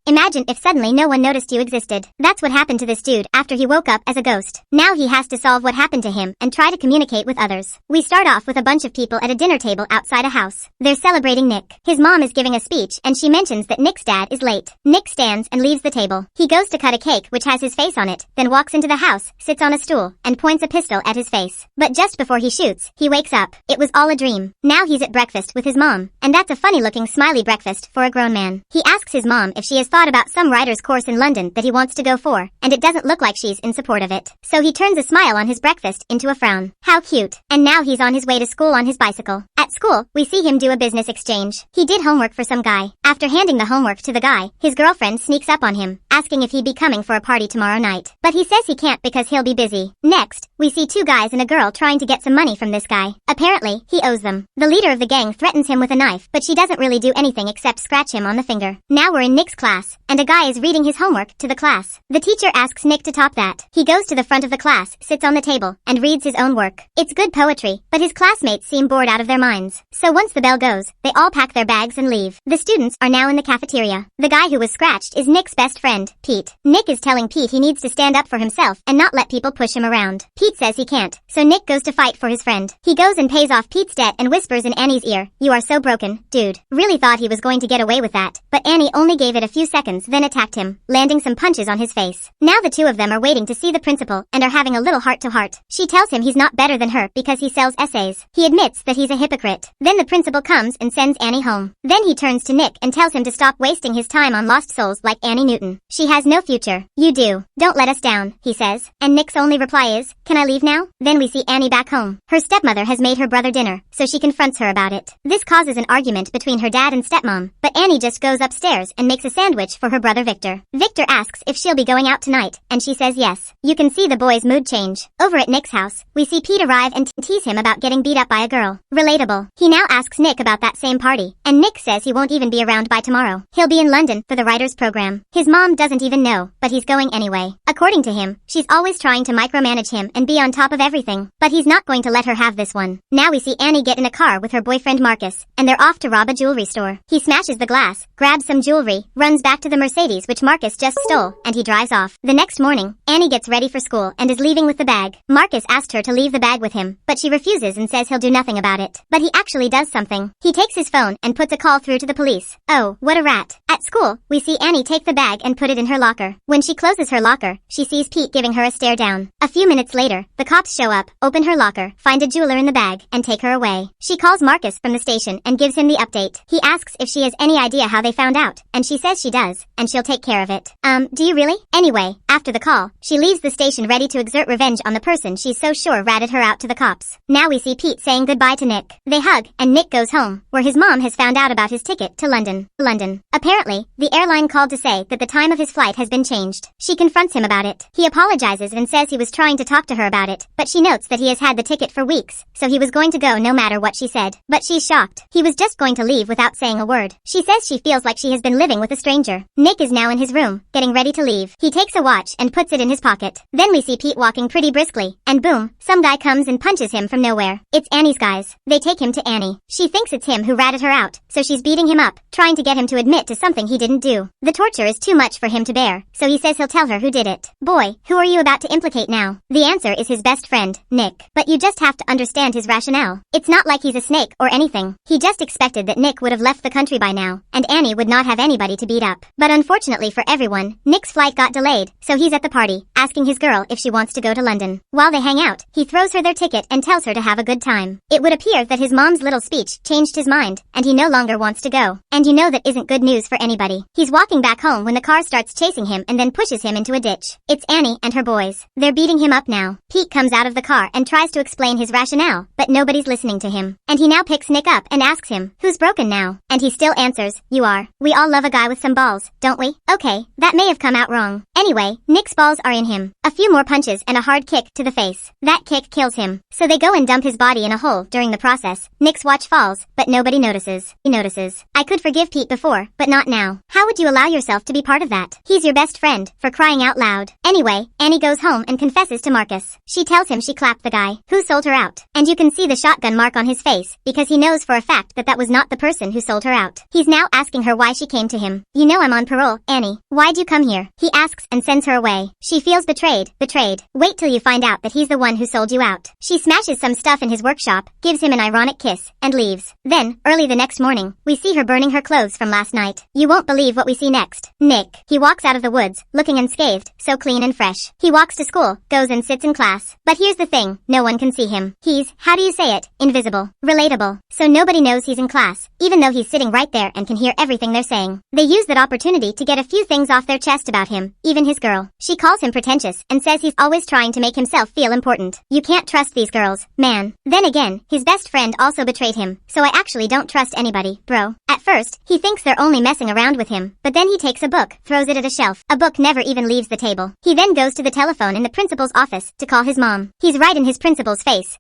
Imagine if suddenly no one noticed you existed. That's what happened to this dude after he woke up as a ghost. Now he has to solve what happened to him and try to communicate with others. We start off with a bunch of people at a dinner table outside a house. They're celebrating Nick. His mom is giving a speech and she mentions that Nick's dad is late. Nick stands and leaves the table. He goes to cut a cake which has his face on it, then walks into the house, sits on a stool, and points a pistol at his face. But just before he shoots, he wakes up. It was all a dream. Now he's at breakfast with his mom, and that's a funny-looking smiley breakfast for a grown man. He asks his mom if she has thought about some writer's course in London that he wants to go for, and it doesn't look like she's in support of it. So he turns a smile on his breakfast into a frown. How cute. And now he's on his way to school on his bicycle. At school, we see him do a business exchange. He did homework for some guy. After handing the homework to the guy, his girlfriend sneaks up on him, asking if he'd be coming for a party tomorrow night. But he says he can't because he'll be busy. Next, we see two guys and a girl trying to get some money from this guy. Apparently, he owes them. The leader of the gang threatens him with a knife, but she doesn't really do anything except scratch him on the finger. Now we're in Nick's class, and a guy is reading his homework to the class. The teacher asks Nick to top that. He goes to the front of the class, sits on the table, and reads his own work. It's good poetry, but his classmates seem bored out of their minds. So once the bell goes, they all pack their bags and leave. The students are now in the cafeteria. The guy who was scratched is Nick's best friend, Pete. Nick is telling Pete he needs to stand up for himself and not let people push him around. Pete says he can't, so Nick goes to fight for his friend. He goes and pays off Pete's debt and whispers in Annie's ear, "You are so broken, dude." Really thought he was going to get away with that, but Annie only gave it a few seconds then attacked him, landing some punches on his face. Now the two of them are waiting to see the principal and are having a little heart-to-heart. She tells him he's not better than her because he sells essays. He admits that he's a hypocrite. Then the principal comes and sends Annie home. Then he turns to Nick and tells him to stop wasting his time on lost souls like Annie Newton. She has no future. You do. Don't let us down, he says. And Nick's only reply is, "Can I leave now?" Then we see Annie back home. Her stepmother has made her brother dinner, so she confronts her about it. This causes an argument between her dad and stepmom, but Annie just goes upstairs and makes a sandwich for her brother Victor. Victor asks if she'll be going out tonight, and she says yes. You can see the boy's mood change. Over at Nick's house, we see Pete arrive and tease him about getting beat up by a girl. Relatable. He now asks Nick about that same party, and Nick says he won't even be around by tomorrow. He'll be in London for the writers' program. His mom doesn't even know, but he's going anyway. According to him, she's always trying to micromanage him and be on top of everything, but he's not going to let her have this one. Now we see Annie get in a car with her boyfriend Marcus, and they're off to rob a jewelry store. He smashes the glass, grabs some jewelry, runs back to the Mercedes which Marcus just stole, and he drives off. The next morning, Annie gets ready for school and is leaving with the bag. Marcus asked her to leave the bag with him, but she refuses and says he'll do nothing about it. But he actually does something. He takes his phone and puts a call through to the police. Oh, what a rat. At school, we see Annie take the bag and put it in her locker. When she closes her locker, she sees Pete giving her a stare down. A few minutes later, the cops show up, open her locker, find a jeweler in the bag, and take her away. She calls Marcus from the station and gives him the update. He asks if she has any idea how they found out, and she says she does, and she'll take care of it. Do you really? Anyway, after the call, she leaves the station ready to exert revenge on the person she's so sure ratted her out to the cops. Now we see Pete saying goodbye to Nick. They hug, and Nick goes home, where his mom has found out about his ticket to London. Apparently, the airline called to say that the time of his flight has been changed. She confronts him about it. He apologizes and says he was trying to talk to her about it, but she notes that he has had the ticket for weeks, so he was going to go no matter what she said. But she's shocked. He was just going to leave without saying a word. She says she feels like she has been living with a stranger. Nick is now in his room, getting ready to leave. He takes a watch and puts it in his pocket. Then we see Pete walking pretty briskly, and boom, some guy comes and punches him from nowhere. It's Annie's guys. They take him to Annie. She thinks it's him who ratted her out, so she's beating him up, trying to get him to admit to something he didn't do. The torture is too much for him to bear, so he says he'll tell her who did it. Boy, who are you about to implicate now? The answer is his best friend, Nick. But you just have to understand his rationale. It's not like he's a snake or anything. He just expected that Nick would have left the country by now, and Annie would not have anybody to beat up. But unfortunately for everyone, Nick's flight got delayed, so he's at the party, asking his girl if she wants to go to London. While they hang out, he throws her their ticket and tells her to have a good time. It would appear that his mom's little speech changed his mind, and he no longer wants to go. And you know that isn't good news for anybody. He's walking back home when the car starts chasing him and then pushes him into a ditch. It's Annie and her boys. They're beating him up now. Pete comes out of the car and tries to explain his rationale, but nobody's listening to him. And he now picks Nick up and asks him, "Who's broken now?" And he still answers, "You are. We all love a guy with some balls, don't we?" Okay, that may have come out wrong. Anyway, Nick's balls are in him. A few more punches and a hard kick to the face. That kick kills him. So they go and dump his body in a hole. During the process, Nick's watch falls, but nobody notices. He notices. I could forgive Pete before, but not now. How would you allow yourself to be part of that? He's your best friend, for crying out loud. Anyway, Annie goes home and confesses to Marcus. She tells him she clapped the guy who sold her out. And you can see the shotgun mark on his face, because he knows for a fact that that was not the person who sold her out. He's now asking her why she came to him. You know I'm on parole, Annie. Why'd you come here? He asks and sends her away. She feels betrayed. Wait till you find out that he's the one who sold you out. She smashes some stuff in his workshop, gives him an ironic kiss, and leaves. Then, early the next morning, we see her burning her clothes from last night. You won't believe what we see next. Nick. He walks out of the woods, looking unscathed, so clean and fresh. He walks to school, goes and sits in class. But here's the thing, no one can see him. He's, how do you say it, invisible. Relatable. So nobody knows he's in class, even though he's sitting right there and can hear everything they're saying. They use that opportunity to get a few things off their chest about him, even his girl. She calls him pretentious and says he's always trying to make himself feel important. You can't trust these girls, man. Then again, his best friend also betrayed him, so I actually don't trust anybody, bro. At first, he thinks they're only messing around with him, but then he takes a book, throws it at a shelf. A book never even leaves the table. He then goes to the telephone in the principal's office to call his mom. He's right in his principal's face,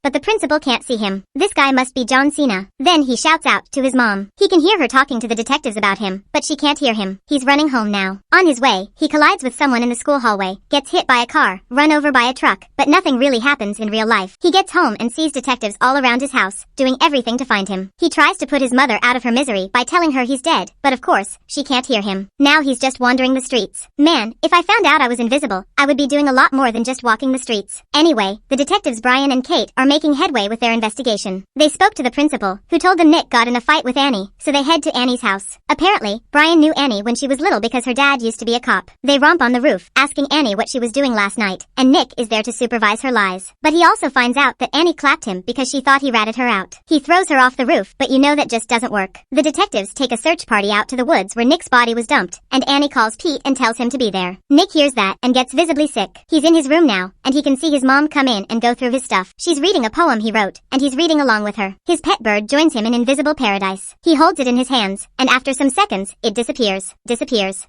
but the principal can't see him. This guy must be John Cena. Then he shouts out to his mom. He can hear her talking to the detectives about him, but she can't hear him. He's running home now. On his way, he collides with someone in the school hallway, gets hit by a car, run over by a truck, but nothing really happens in real life. He gets home and sees detectives all around his house, doing everything to find him. He tries to put his mother out of her misery by telling her he's dead, but of course, she can't hear him. Now he's just wandering the streets. Man, if I found out I was invisible, I would be doing a lot more than just walking the streets. Anyway, the detectives Brian and Kate are making headway with their investigation. They spoke to the principal, who told them Nick got in a fight with Annie, so they head to Annie's house. Apparently, Brian knew Annie when she was little because her dad used to be a cop. They romp on the roof, asking Annie what she was doing last night, and Nick is there to supervise her lies. But he also finds out that Annie clapped him because she thought he ratted her out. He throws her off the roof, but you know that just doesn't work. The detectives take a search party out to the woods where Nick's body was dumped, and Annie calls Pete and tells him to be there. Nick hears that and gets visibly sick. He's in his room now, and he can see his mom come in and go through his stuff. She's reading a poem he wrote, and he's reading along with her. His pet bird joins him in invisible paradise. He holds it in his hands, and after some seconds, it disappears.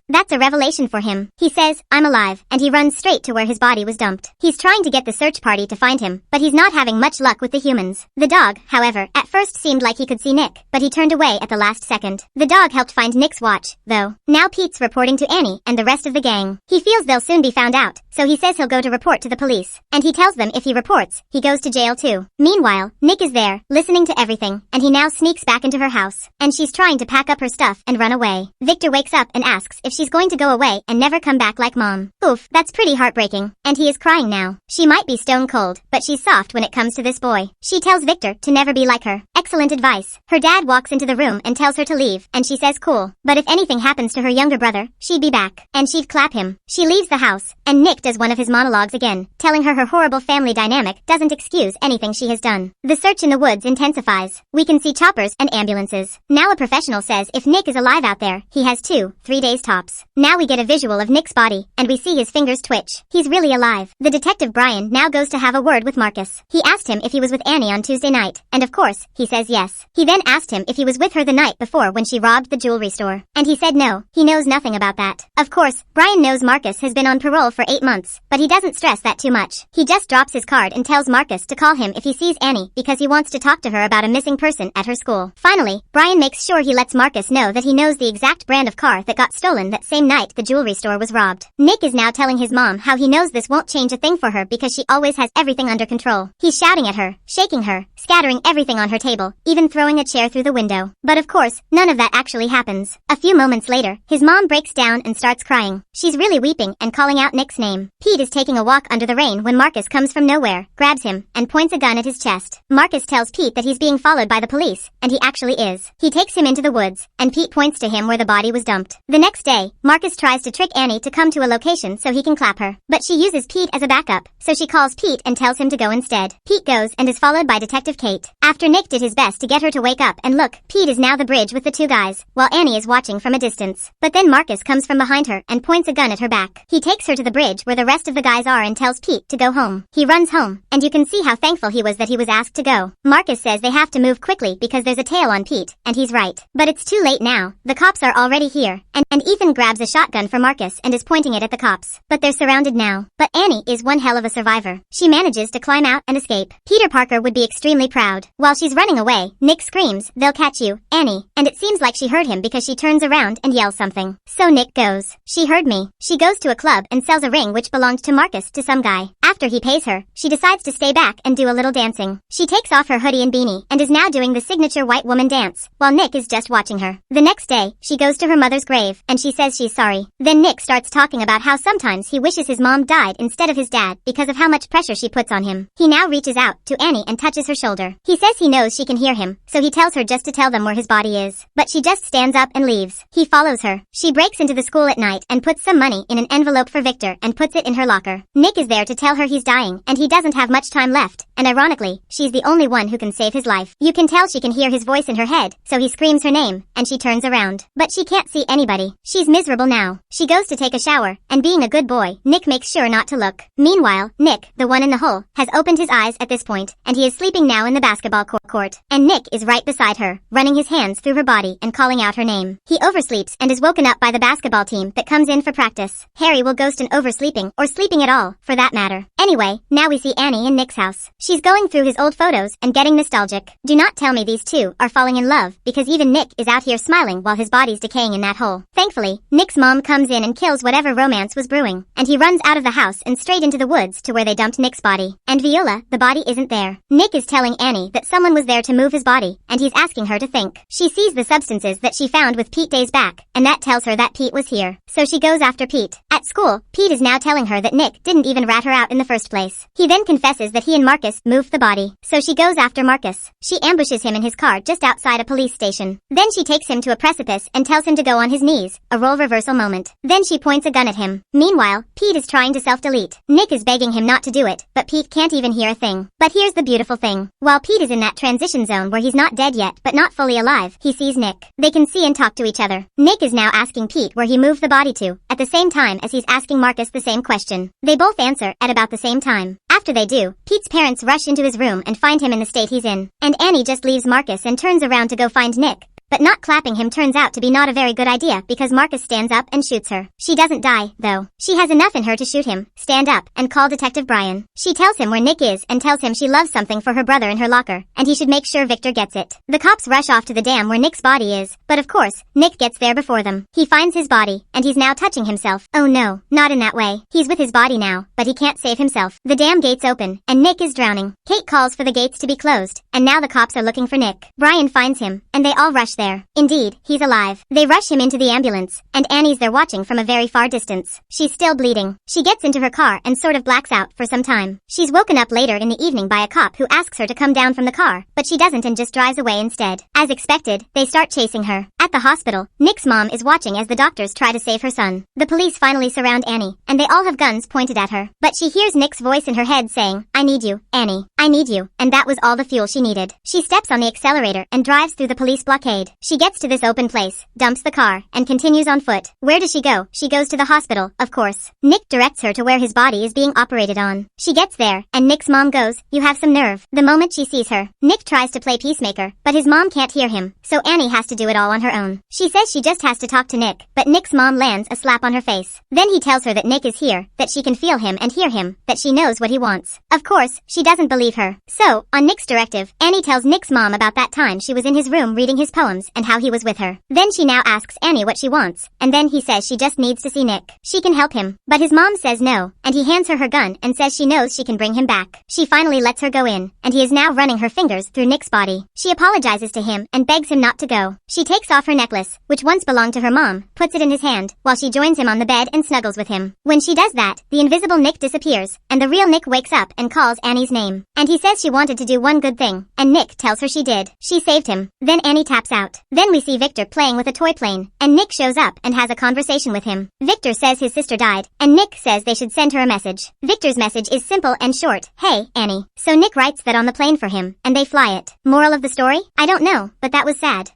That's a revelation for him. He says, I'm alive, and he runs straight to where his body was dumped. He's trying to get the search party to find him, but he's not having much luck with the humans. The dog, however, at first seemed like he could see Nick, but he turned away at the last second. The dog helped find Nick's watch, though. Now Pete's reporting to Annie and the rest of the gang. He feels they'll soon be found out, so he says he'll go to report to the police. And he tells them if he reports, he goes to jail too. Meanwhile, Nick is there, listening to everything, and he now sneaks back into her house. And she's trying to pack up her stuff and run away. Victor wakes up and asks if she's going to go away and never come back like mom. Oof, that's pretty heartbreaking. And he is crying now. She might be stone cold, but she's soft when it comes to this boy. She tells Victor to never be like her. Excellent advice. Her dad walks into the room and tells her to leave, and she says cool. But if anything happens to her younger brother, she'd be back, and she'd clap him. She leaves the house, and Nick does one of his monologues again, telling her horrible family dynamic doesn't excuse anything she has done. The search in the woods intensifies. We can see choppers and ambulances. Now a professional says if Nick is alive out there, he has 2-3 days tops. Now we get a visual of Nick's body, and we see his fingers twitch. He's really alive. The detective Brian now goes to have a word with Marcus. He asked him if he was with Annie on Tuesday night, and of course, he says yes. He then asked him if he was with her the night before when she robbed the jewelry store, and he said no, he knows nothing about that. Of course, Brian knows Marcus has been on parole for 8 months, but he doesn't stress that too much. He just drops his card and tells Marcus to call him if he sees Annie because he wants to talk to her about a missing person at her school. Finally, Brian makes sure he lets Marcus know that he knows the exact brand of car that got stolen that same night the jewelry store was robbed. Nick is now telling his mom how he knows this won't change a thing for her because she always has everything under control. He's shouting at her, shaking her, scattering everything on her table, even throwing a chair through the window. But of course, none of that actually happens. A few moments later, his mom breaks down and starts crying. She's really weeping and calling out Nick's name. Pete is taking a walk under the rain when Marcus comes from nowhere, grabs him, and points a gun at his chest. Marcus tells Pete that he's being followed by the police, and he actually is. He takes him into the woods, and Pete points to him where the body was dumped. The next day, Marcus tries to trick Annie to come to a location so he can clap her. But she uses Pete as a backup, so she calls Pete and tells him to go instead. Pete goes and is followed by Detective Kate. After Nick did his best to get her to wake up and look, Pete is now the bridge with the two guys, while Annie is watching from a distance. But then Marcus comes from behind her and points a gun at her back. He takes her to the bridge where where the rest of the guys are and tells Pete to go home. He runs home, and you can see how thankful he was that he was asked to go. Marcus says they have to move quickly because there's a tail on Pete, and he's right. But it's too late now. The cops are already here, and Ethan grabs a shotgun for Marcus and is pointing it at the cops. But they're surrounded now. But Annie is one hell of a survivor. She manages to climb out and escape. Peter Parker would be extremely proud. While she's running away, Nick screams, "They'll catch you, Annie," and it seems like she heard him because she turns around and yells something. So Nick goes, "She heard me." She goes to a club and sells a ring which belonged to Marcus to some guy. After he pays her, she decides to stay back and do a little dancing. She takes off her hoodie and beanie and is now doing the signature white woman dance, while Nick is just watching her. The next day, she goes to her mother's grave, and she says she's sorry. Then Nick starts talking about how sometimes he wishes his mom died instead of his dad because of how much pressure she puts on him. He now reaches out to Annie and touches her shoulder. He says he knows she can hear him, so he tells her just to tell them where his body is. But she just stands up and leaves. He follows her. She breaks into the school at night and puts some money in an envelope for Victor and puts it in her locker. Nick is there to tell her he's dying and he doesn't have much time left, and ironically, she's the only one who can save his life. You can tell she can hear his voice in her head, so he screams her name, and she turns around. But she can't see anybody. She's miserable now. She goes to take a shower, and being a good boy, Nick makes sure not to look. Meanwhile, Nick, the one in the hole, has opened his eyes at this point, and he is sleeping now in the basketball court. And Nick is right beside her, running his hands through her body and calling out her name. He oversleeps and is woken up by the basketball team that comes in for practice. Harry will ghost an oversleeping, or sleeping at all, for that matter. Anyway, now we see Annie in Nick's house. She's going through his old photos and getting nostalgic. Do not tell me these two are falling in love, because even Nick is out here smiling while his body's decaying in that hole. Thankfully, Nick's mom comes in and kills whatever romance was brewing, and he runs out of the house and straight into the woods to where they dumped Nick's body. And Viola, the body isn't there. Nick is telling Annie that someone was there to move his body, and he's asking her to think. She sees the substances that she found with Pete days back, and that tells her that Pete was here. So she goes after Pete. At school, Pete is now telling her that Nick didn't even rat her out in the first place. He then confesses that he and Marcus moved the body. So she goes after Marcus. She ambushes him in his car just outside a police station. Then she takes him to a precipice and tells him to go on his knees, a role reversal moment. Then she points a gun at him. Meanwhile, Pete is trying to self-delete. Nick is begging him not to do it, but Pete can't even hear a thing. But here's the beautiful thing. While Pete is in that transition zone where he's not dead yet, but not fully alive, he sees Nick. They can see and talk to each other. Nick is now asking Pete where he moved the body to, at the same time as he's asking Marcus the same question. They both answer at about the same time. After they do, Pete's parents rush into his room and find him in the state he's in. And Annie just leaves Marcus and turns around to go find Nick. But not clapping him turns out to be not a very good idea because Marcus stands up and shoots her. She doesn't die, though. She has enough in her to shoot him, stand up, and call Detective Brian. She tells him where Nick is and tells him she loves something for her brother in her locker, and he should make sure Victor gets it. The cops rush off to the dam where Nick's body is, but of course, Nick gets there before them. He finds his body, and he's now touching himself. Oh no, not in that way. He's with his body now, but he can't save himself. The dam gates open, and Nick is drowning. Kate calls for the gates to be closed, and now the cops are looking for Nick. Brian finds him, and they all rush there. Indeed, he's alive. They rush him into the ambulance, and Annie's there watching from a very far distance. She's still bleeding. She gets into her car and sort of blacks out for some time. She's woken up later in the evening by a cop who asks her to come down from the car, but she doesn't and just drives away instead. As expected, they start chasing her. At the hospital, Nick's mom is watching as the doctors try to save her son. The police finally surround Annie, and they all have guns pointed at her. But she hears Nick's voice in her head saying, "I need you, Annie. I need you," and that was all the fuel she needed. She steps on the accelerator and drives through the police blockade. She gets to this open place, dumps the car, and continues on foot. Where does she go? She goes to the hospital, of course. Nick directs her to where his body is being operated on. She gets there, and Nick's mom goes, "You have some nerve." The moment she sees her, Nick tries to play peacemaker, but his mom can't hear him, so Annie has to do it all on her own. She says she just has to talk to Nick, but Nick's mom lands a slap on her face. Then he tells her that Nick is here, that she can feel him and hear him, that she knows what he wants. Of course, she doesn't believe her. So, on Nick's directive, Annie tells Nick's mom about that time she was in his room reading his poems and how he was with her. Then she now asks Annie what she wants, and then he says she just needs to see Nick. She can help him, but his mom says no, and he hands her her gun and says she knows she can bring him back. She finally lets her go in, and he is now running her fingers through Nick's body. She apologizes to him and begs him not to go. She takes off her necklace, which once belonged to her mom, puts it in his hand, while she joins him on the bed and snuggles with him. When she does that, the invisible Nick disappears, and the real Nick wakes up and calls Annie's name. And he says she wanted to do one good thing, and Nick tells her she did. She saved him. Then Annie taps out. Then we see Victor playing with a toy plane, and Nick shows up and has a conversation with him. Victor says his sister died, and Nick says they should send her a message. Victor's message is simple and short. "Hey, Annie." So Nick writes that on the plane for him, and they fly it. Moral of the story? I don't know, but that was sad.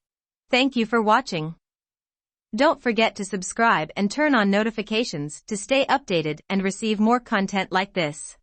Thank you for watching. Don't forget to subscribe and turn on notifications to stay updated and receive more content like this.